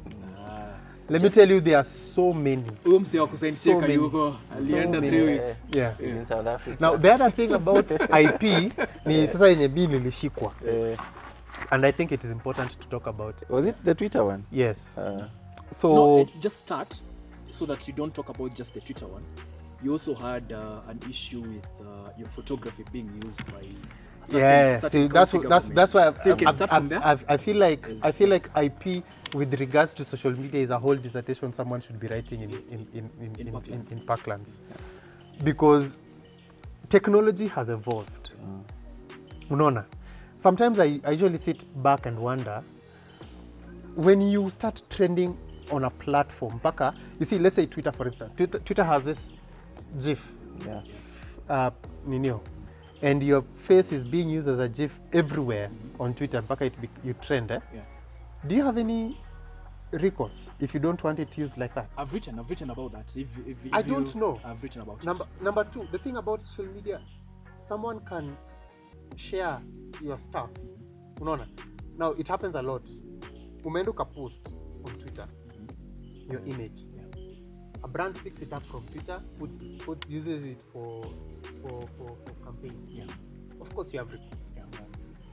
Let me tell you, there are so many. Alienda 3 weeks. Yeah. In South Africa. Now the other thing about IP ni sasa yenye bill ilishikwa. And I think it is important to talk about it. Was it the Twitter one? Yes. No, just start so that you don't talk about just the Twitter one. You also had an issue with your photography being used by certain that's why you can start from there. I feel like IP with regards to social media is a whole dissertation someone should be writing in Parklands, because technology has evolved. Unaona, sometimes I usually sit back and wonder, when you start trending on a platform, you see, let's say Twitter, for instance. Twitter has this GIF, and your face is being used as a GIF everywhere on Twitter. You trend. Do you have any recourse if you don't want it used like that? I've written about that. I don't know. I've written about Number two, the thing about social media, someone can share your stuff Unaona? Now it happens a lot. Umeenda ukapost on Twitter your image. A brand picks it up from Twitter, uses it for campaign. Of course you have recourse.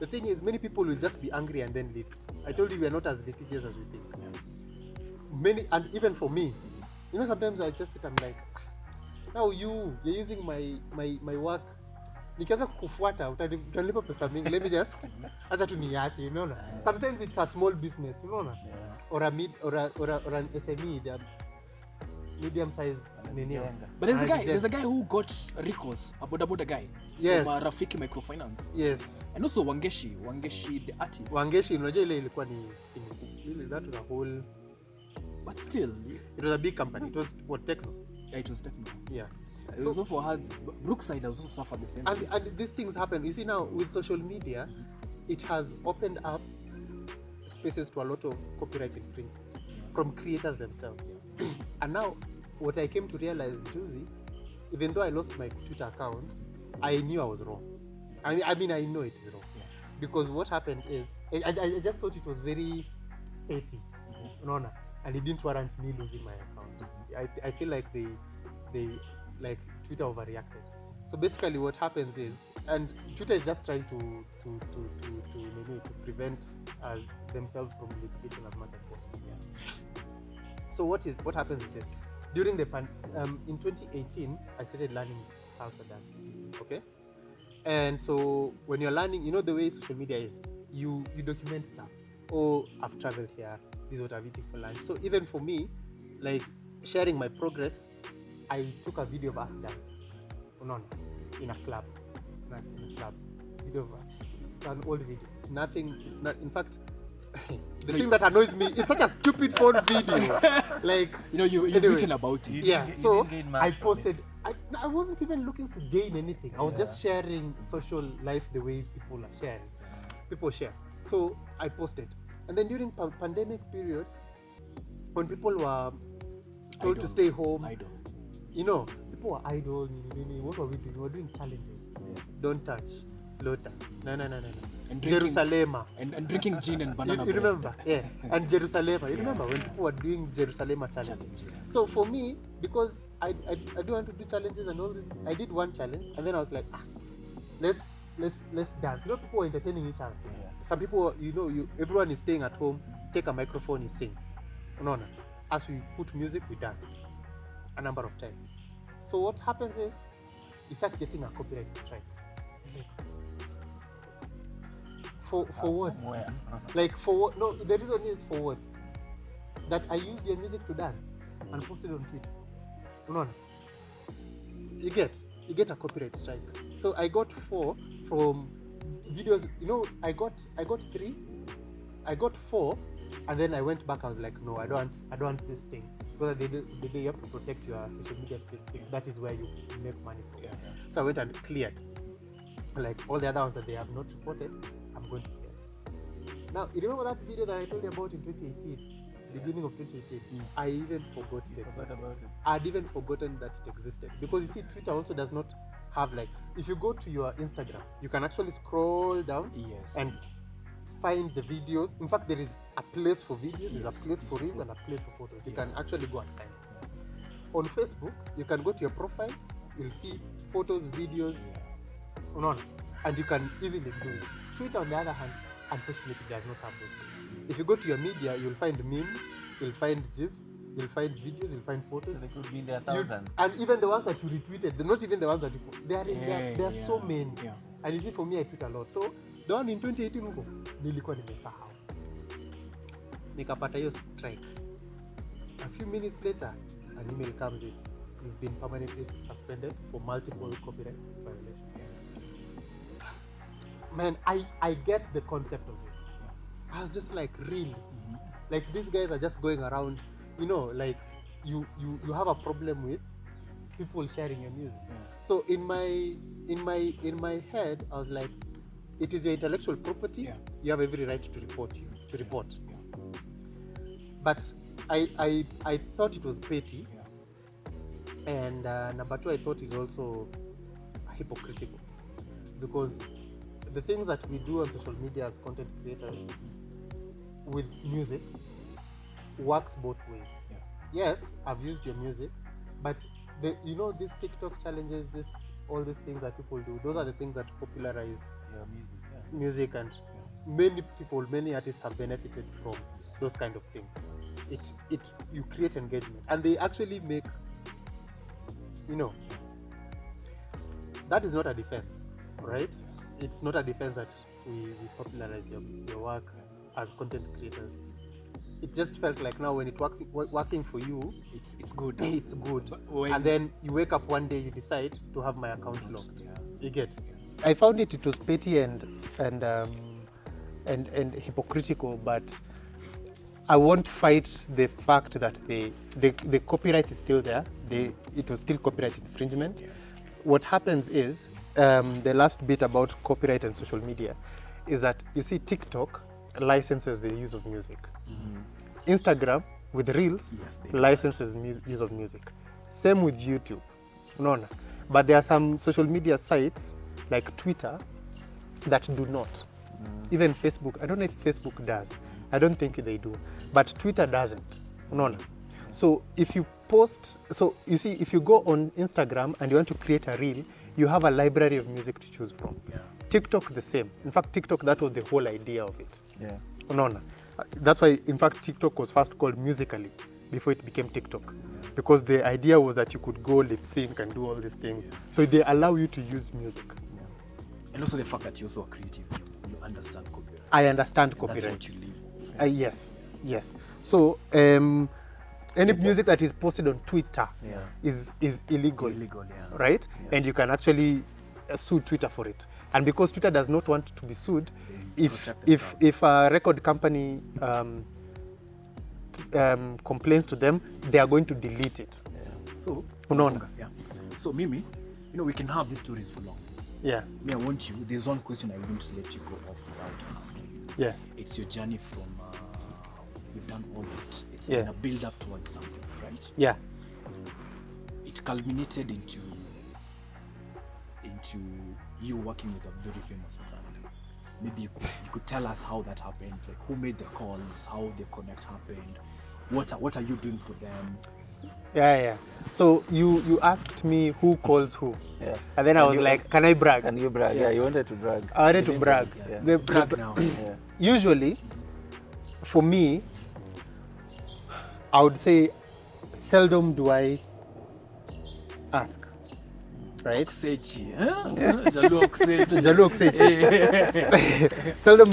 The thing is, many people will just be angry and then leave it. I told you we are not as litigious as we think. Many, and even for me, you know, sometimes I just sit and like, now you're using my work. Nikianza kukufuata utanipa pesa mingi. Let me just acha tu niache, you know. Sometimes it's a small business, you know, or an SME, the medium-sized nini. But there's a guy who got recourse, a boda guy. Yes. From Rafiki Microfinance. Yes. And also Wangeshi the artist. Wangeshi, unajua ile ilikuwa ni that was a whole. But still, it was a big company. It was what, Techno? Yeah, it was Techno. Yeah. It also for hard. Brookside has also suffered the same. And these things happen. You see now with social media, it has opened up spaces to a lot of copyright infringement from creators themselves. And now, what I came to realize, Juicy, even though I lost my Twitter account, I knew I was wrong. I mean, I know it is wrong. Because what happened is, I just thought it was very petty, and it didn't warrant me losing my account. I feel like they like Twitter overreacted. So basically, what happens is, and Twitter is just trying to prevent themselves from litigation as much as possible. So what happens is this: during the in 2018, I started learning salsa dance. Okay, and so when you're learning, you know the way social media is, you document stuff. Oh, I've traveled here. This is what I'm eating for lunch. So even for me, like sharing my progress, I took a video of us dancing in a club. Video of us. It's an old video. It's not. In fact, the thing that annoys me, it's such a stupid phone video. Like, you've written about it. Yeah. So I posted. I wasn't even looking to gain anything. I was just sharing social life the way people are sharing. People share. So I posted. And then during pandemic period, when people were told to stay home, people were idle. What were we doing? We were doing challenges. Don't touch, slow touch. No. And Jerusalem. And drinking gin and banana. You remember? Yeah. And Jerusalem. You remember when people were doing Jerusalem challenges? So for me, because I don't want to do challenges and all this, I did one challenge, and then I was like, let's dance. People were entertaining each other. Yeah. Some people, everyone is staying at home. Take a microphone, you sing. No. As we put music, we danced a number of times. So what happens is, you start getting a copyright strike. For what? Like for what? No, the reason is for what? That I used your music to dance and posted on Twitter. No. You get a copyright strike. So I got 4 from videos. I got 3. I got 4, and then I went back. I was like, no, I don't want this thing, because you have to protect your social media space. That is where you make money from. So I went and cleared. Like all the other ones that they have not reported, I'm going to clear. Now, you remember that video that I told you about in 2018? Beginning of 2018, I even forgot it. I'd even forgotten that it existed, because you see, Twitter also does not have, like, if you go to your Instagram, you can actually scroll down and find the videos. In fact, there is a place for videos, there's a place for reels, and a place for photos. You can actually go and find it. On Facebook, you can go to your profile, you'll see photos, videos, and you can easily do it. Twitter, on the other hand, unfortunately, does not have those things. If you go to your media, you'll find memes, you'll find GIFs, you'll find videos, you'll find photos. They could be in their thousands. And even the ones that you retweeted, they're not even the ones that there are so many. Yeah. And you see, for me, I tweet a lot. So the one in 2018 huko nilikuwa nimesahau. Nikapata hiyo strike. A few minutes later, an email comes in. You've been permanently suspended for multiple copyright violations. Man, I get the concept of it. I was just like, really? Like, these guys are just going around, like you have a problem with people sharing your music. So in my head, I was like, it is your intellectual property. You have every right to report. But I thought it was petty. And number 2, I thought it's also hypocritical, because the things that we do on social media as content creators with music works both ways. Yeah. Yes, I've used your music, but these TikTok challenges, all these things that people do, those are the things that popularize music, and many artists have benefited from those kind of things. You create engagement, and they actually make, that is not a defense, right? It's not a defense that we popularize your work as content creators. It just felt like now when it working for you, it's good. It's good. And then you wake up one day, you decide to have my account locked. Yeah. You get? I found it was petty and hypocritical, but I won't fight the fact that the copyright is still there. It was still copyright infringement. Yes. What happens is, the last bit about copyright and social media is that you see TikTok licenses the use of music. Instagram with Reels licenses the use of music. Same with YouTube. No. But there are some social media sites like Twitter that do not. Even Facebook, I don't know if Facebook does. I don't think they do. But Twitter doesn't. No. So if you you see, if you go on Instagram and you want to create a reel, you have a library of music to choose from. Yeah. TikTok the same. In fact, TikTok, that was the whole idea of it. Yeah. No. That's why, in fact, TikTok was first called Musical.ly before it became TikTok. Because the idea was that you could go lip sync and do all these things. So they allow you to use music. And also the fact that you're so creative, you understand copyright. I understand copyright. That's what you live. Yes. So any music that is posted on Twitter is illegal. Right? Yeah. And you can actually sue Twitter for it. And because Twitter does not want to be sued, if a record company complains to them, they are going to delete it. So, Magunga. So Mimi, we can have these stories for long. Yeah. Me, I want you. There's one question I won't let you go off without asking. Yeah. It's your journey from you've done all that. It's been a build up towards something, right? Yeah. It culminated into you working with a very famous brand. Maybe you could tell us how that happened, like who made the calls, how the connect happened, what are you doing for them? Yeah. So you asked me who calls who. Yeah. And then I was like, can I brag? Can you brag? Yeah, you wanted to brag. I wanted to brag. Yeah. Brag now. Yeah. Usually, for me, I would say seldom do I ask. Right? Oksechi, Jalu Oksechi. Jalu Oksechi. Seldom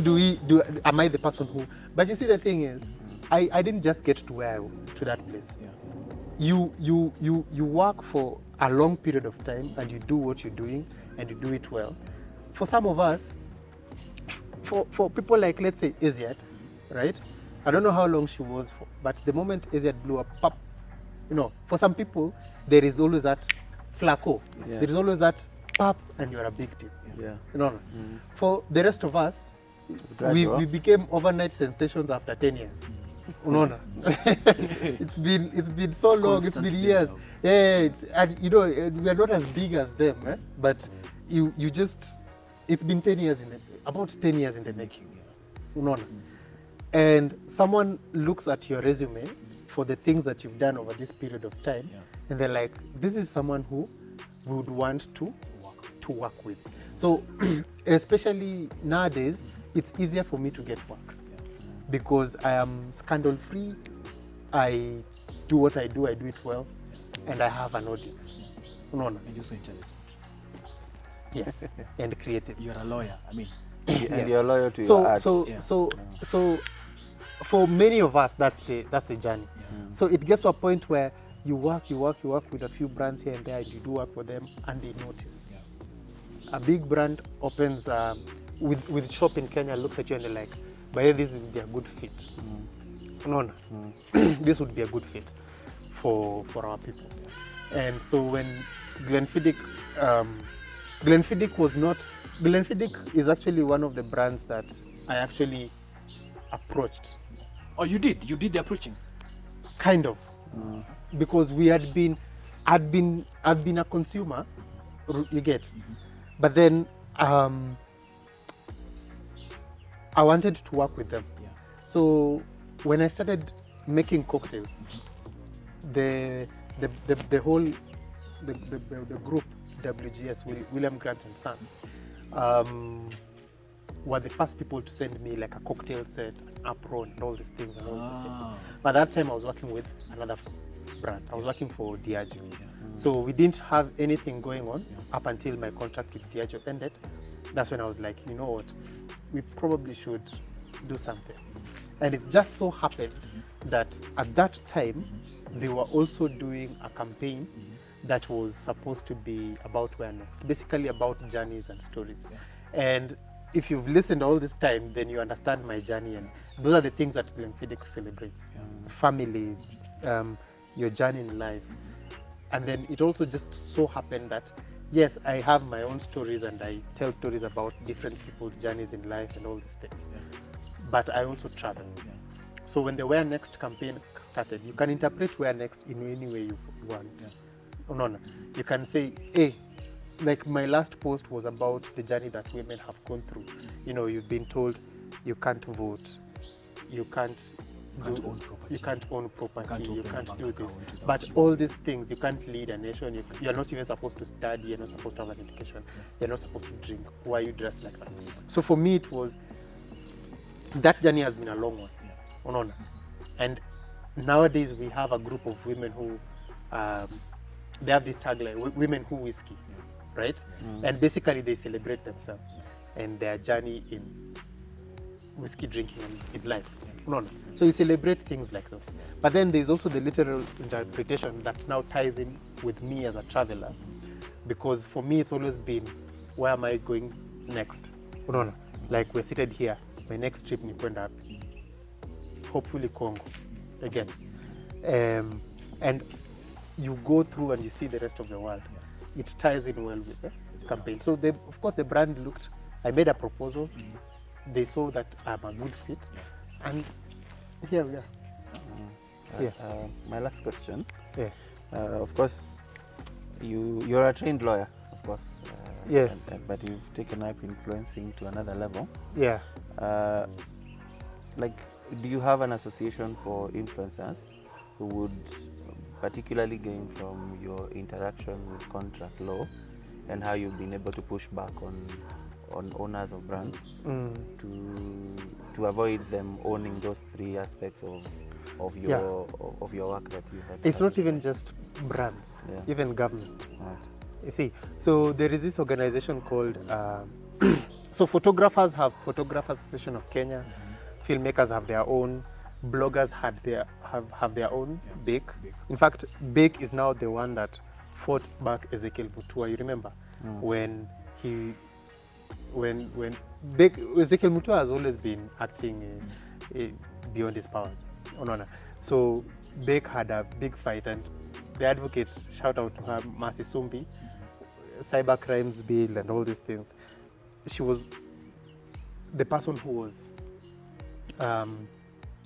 am I the person who, but you see the thing is, I didn't just get to that place. Yeah. You work for a long period of time and you do what you're doing and you do it well. For some of us, for people like, let's say, Aziad, right? I don't know how long she was for, but the moment Aziad blew up, pop, for some people, there is always that flaco. Yeah. There is always that pop and you're a big deal. Yeah. For the rest of us, we became overnight sensations after 10 years. It's been so long. It's been years. Yeah, we are not as big as them, but you just, it's been 10 years about 10 years in the making. And someone looks at your resume for the things that you've done over this period of time, and they're like, this is someone who we would want to work with. So especially nowadays, it's easier for me to get work because I am scandal free. I do what I do it well, and I have an audience. And you're so intelligent. Yes, and creative. You're a lawyer. I mean, and you're loyal to your arts. So for many of us, that's the journey. So it gets to a point where you work with a few brands here and there, and you do work for them, and they notice. A big brand opens with shop in Kenya, looks at you and they're like, but this would be a good fit. This would be a good fit for our people. And so when Glenfiddich is actually one of the brands that I actually approached. Oh, you did the approaching? Kind of. Because I'd been a consumer, you get. But then I wanted to work with them. Yeah. So when I started making cocktails, the whole the group WGS, William Grant and Sons, were the first people to send me like a cocktail set, an apron, and all these things and all these things. By that time, I was working with another brand. I was working for Diageo. So we didn't have anything going on up until my contract with Diageo ended. That's when I was like, you know what, we probably should do something. And it just so happened that at that time, they were also doing a campaign that was supposed to be about Where Next, basically about journeys and stories. And if you've listened all this time, then you understand my journey, and those are the things that Glenfiddich celebrates. Family, your journey in life. And then it also just so happened that, yes, I have my own stories and I tell stories about different people's journeys in life and all these things. But I also travel. So when the Where Next campaign started, you can interpret Where Next in any way you want. No. You can say, hey, like my last post was about the journey that women have gone through. You know, you've been told you can't vote, you can't own property, you can't do this. But all these things, you can't lead a nation, you're not even supposed to study, you're not supposed to have an education, you're not supposed to drink. Why are you dressed like that? So for me, it was, that journey has been a long one. And nowadays we have a group of women who, they have this tagline, women who whiskey, right? And basically they celebrate themselves and their journey in whiskey drinking and in life. So you celebrate things like those. But then there's also the literal interpretation that now ties in with me as a traveler, because for me it's always been, where am I going next? Like we're seated here, my next trip ni kwenda hapi, hopefully Congo again. And you go through and you see the rest of the world. It ties in well with the campaign. So of course the brand looked, I made a proposal, they saw that I'm a good fit, and here we are. My last question. Of course, you're a trained lawyer, of course. Yes. But you've taken up influencing to another level. Yeah. Like, do you have an association for influencers who would particularly gain from your interaction with contract law and how you've been able to push back on owners of brands to avoid them owning those three aspects of your work that you had? It's not even just brands, even government. You see, so there is this organization called, so photographers have Photographers Association of Kenya, filmmakers have their own, bloggers have their own, BAKE. In fact, BAKE is now the one that fought back Ezekiel Mutua. You remember when BAKE, Ezekiel Mutua has always been acting beyond his powers. So BAKE had a big fight, and the advocates, shout out to her, Mercy Sumbi, cyber crimes bill and all these things. She was the person who was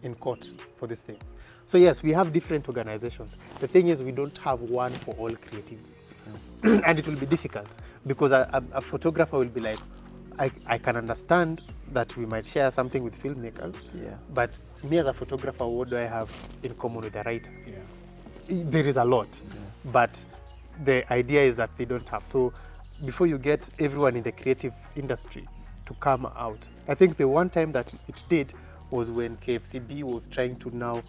in court for these things. So yes, we have different organizations. The thing is, we don't have one for all creatives. And it will be difficult, because a photographer will be like, I can understand that we might share something with filmmakers, but me as a photographer, what do I have in common with a writer? There is a lot, but the idea is that they don't have. So before you get everyone in the creative industry to come out, I think the one time that it did was when KFCB was trying to now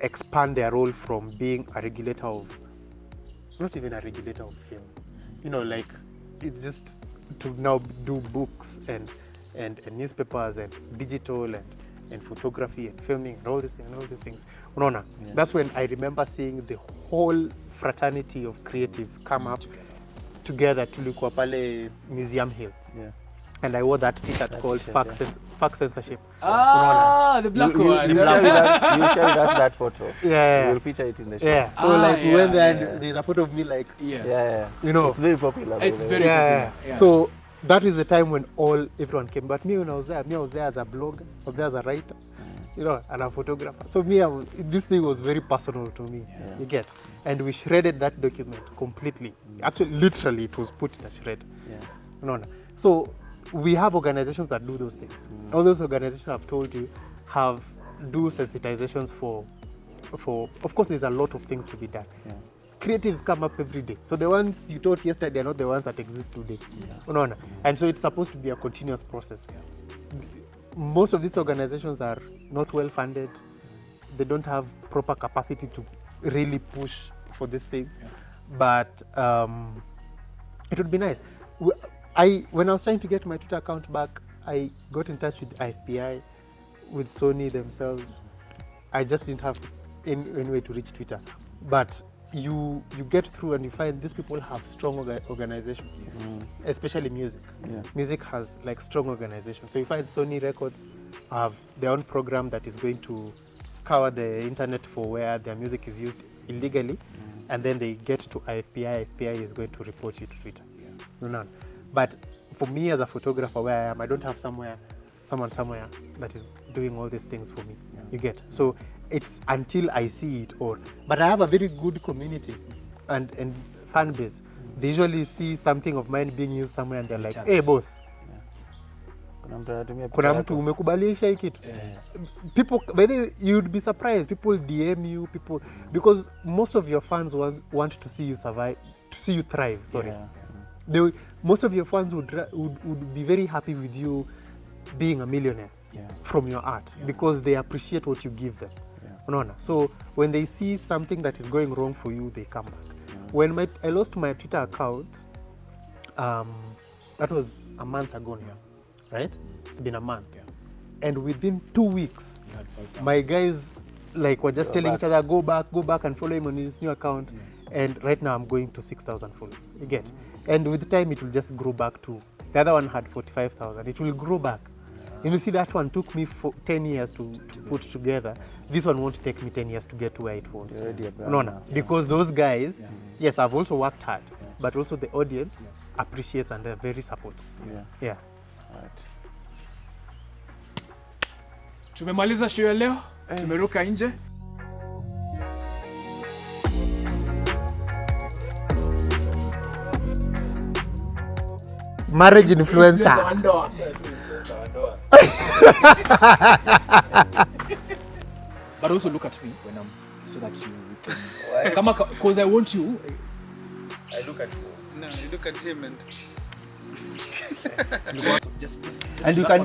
expand their role from being a regulator of, not even a regulator of film, like it's just to now do books and newspapers and digital and photography and filming and all these things. That's when I remember seeing the whole fraternity of creatives come up together to look pale Museum Hill. And I wore that t-shirt called Fuck Censorship. The black one. You share with us that photo. We'll feature it in the show. So we went there and there's a photo of me It's very popular. It's very popular. So that is the time when everyone came. But me, when I was there as a blogger, I was there as a writer, and a photographer. So this thing was very personal to me. You get? And we shredded that document completely. Actually, literally, it was put in a shred. So we have organizations that do those things. All those organizations I've told you do sensitizations for of course there's a lot of things to be done. Creatives come up every day. So the ones you taught yesterday are not the ones that exist today. No. And so it's supposed to be a continuous process. Most of these organizations are not well funded. They don't have proper capacity to really push for these things. But it would be nice. When I was trying to get my Twitter account back, I got in touch with IFPI, with Sony themselves. I just didn't have any way to reach Twitter. But you get through and you find these people have strong organizations, especially music. Music has like strong organizations. So you find Sony Records have their own program that is going to scour the internet for where their music is used illegally, and then they get to IFPI. IFPI is going to report you to Twitter. No. But for me as a photographer where I am, I don't have someone somewhere that is doing all these things for me. You get? So it's until I see it all. But I have a very good community and fan base. They usually see something of mine being used somewhere and they're like, hey boss, kuna mtu umekubalisha hii kitu. People, by the way, you'd be surprised. People DM you, because most of your fans want to see you survive, to see you thrive. Sorry. Most of your fans would be very happy with you being a millionaire from your art because they appreciate what you give them. So when they see something that is going wrong for you, they come back. When I lost my Twitter account, that was a month ago now, right? It's been a month. And within 2 weeks, my guys were just telling each other, go back and follow him on his new account. And right now I'm going to 6,000 followers. You get? And with time it will just grow back to, the other one had 45,000. It will grow back. You see, that one took me 10 years to put together. This one won't take me 10 years to get to where it was. No. Because those guys, yes, I've also worked hard, but also the audience appreciates and they're very supportive. Yeah. Alright. Tumemaliza show ya leo. Tumeruka nje. Marriage influencer. But also look at me when I'm, so that you can. Because I want you. I look at you. No, you look at him and. just And you can